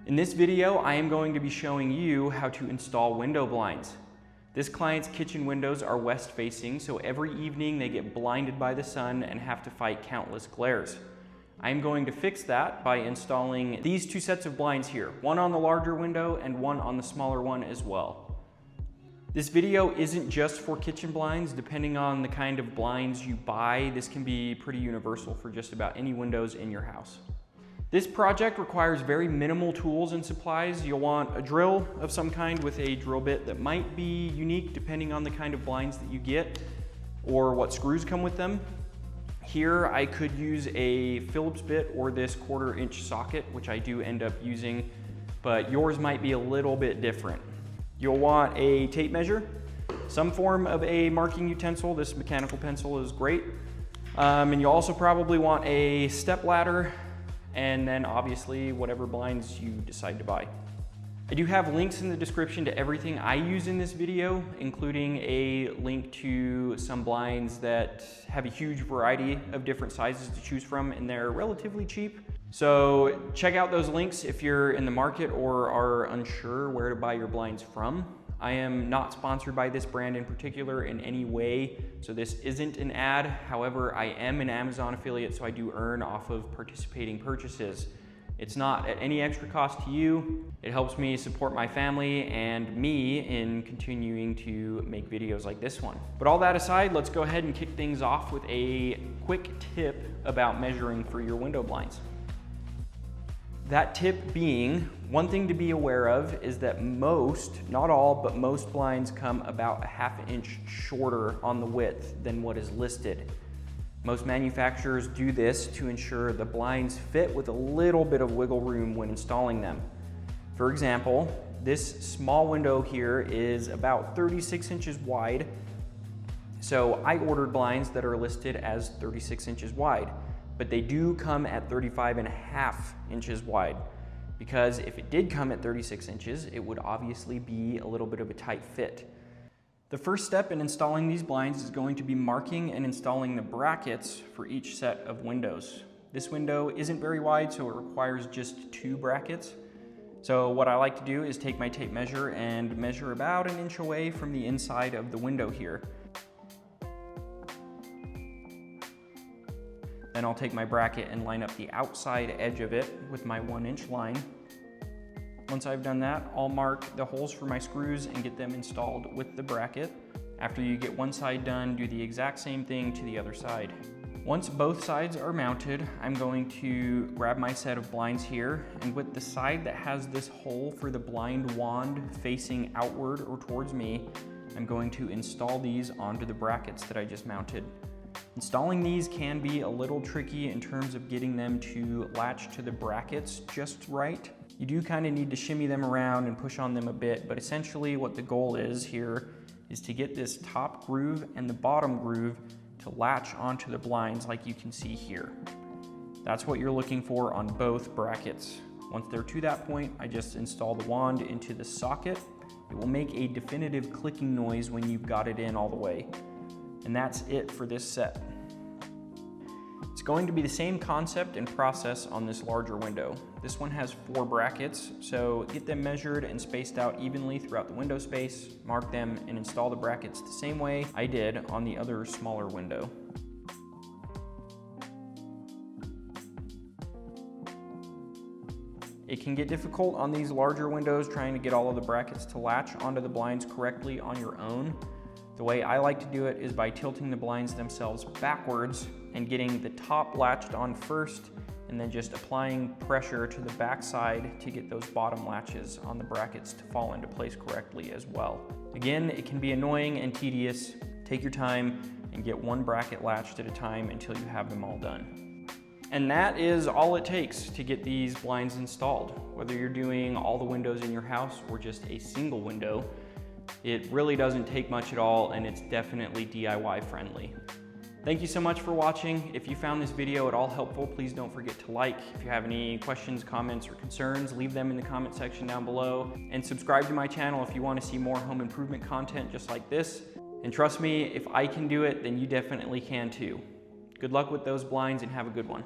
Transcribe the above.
In this video, I am going to be showing you how to install window blinds. This client's kitchen windows are west facing, so every evening they get blinded by the sun and have to fight countless glares. I am going to fix that by installing these two sets of blinds here, one on the larger window and one on the smaller one as well. This video isn't just for kitchen blinds. Depending on the kind of blinds you buy, this can be pretty universal for just about any windows in your house. This project requires very minimal tools and supplies. You'll want a drill of some kind with a drill bit that might be unique depending on the kind of blinds that you get or what screws come with them. Here I could use a Phillips bit or this 1/4 inch socket, which I do end up using, but yours might be a little bit different. You'll want a tape measure, some form of a marking utensil. This mechanical pencil is great. And you'll also probably want a step ladder, and then obviously whatever blinds you decide to buy. I do have links in the description to everything I use in this video, including a link to some blinds that have a huge variety of different sizes to choose from, and they're relatively cheap. So check out those links if you're in the market or are unsure where to buy your blinds from. I am not sponsored by this brand in particular in any way, so this isn't an ad. However, I am an Amazon affiliate, so I do earn off of participating purchases. It's not at any extra cost to you. It helps me support my family and me in continuing to make videos like this one. But all that aside, let's go ahead and kick things off with a quick tip about measuring for your window blinds. That tip being, one thing to be aware of is that most, not all, but most blinds come about a 1/2 inch shorter on the width than what is listed. Most manufacturers do this to ensure the blinds fit with a little bit of wiggle room when installing them. For example, this small window here is about 36 inches wide. So I ordered blinds that are listed as 36 inches wide, but they do come at 35.5 inches wide, because if it did come at 36 inches, it would obviously be a little bit of a tight fit. The first step in installing these blinds is going to be marking and installing the brackets for each set of windows. This window isn't very wide, so it requires just 2 brackets. So what I like to do is take my tape measure and measure about 1 inch away from the inside of the window here. Then I'll take my bracket and line up the outside edge of it with my 1 inch line. Once I've done that, I'll mark the holes for my screws and get them installed with the bracket. After you get one side done, do the exact same thing to the other side. Once both sides are mounted, I'm going to grab my set of blinds here, and with the side that has this hole for the blind wand facing outward or towards me, I'm going to install these onto the brackets that I just mounted. Installing these can be a little tricky in terms of getting them to latch to the brackets just right. You do kind of need to shimmy them around and push on them a bit, but essentially what the goal is here is to get this top groove and the bottom groove to latch onto the blinds like you can see here. That's what you're looking for on both brackets. Once they're to that point, I just install the wand into the socket. It will make a definitive clicking noise when you've got it in all the way. And that's it for this set. It's going to be the same concept and process on this larger window. This one has 4 brackets, so get them measured and spaced out evenly throughout the window space, mark them, and install the brackets the same way I did on the other smaller window. It can get difficult on these larger windows trying to get all of the brackets to latch onto the blinds correctly on your own. The way I like to do it is by tilting the blinds themselves backwards and getting the top latched on first, and then just applying pressure to the back side to get those bottom latches on the brackets to fall into place correctly as well. Again, it can be annoying and tedious. Take your time and get one bracket latched at a time until you have them all done. And that is all it takes to get these blinds installed. Whether you're doing all the windows in your house or just a single window, it really doesn't take much at all, and it's definitely DIY friendly. Thank you so much for watching. If you found this video at all helpful, please don't forget to like. If you have any questions, comments, or concerns, leave them in the comment section down below. And subscribe to my channel if you want to see more home improvement content just like this. And trust me, if I can do it, then you definitely can too. Good luck with those blinds and have a good one.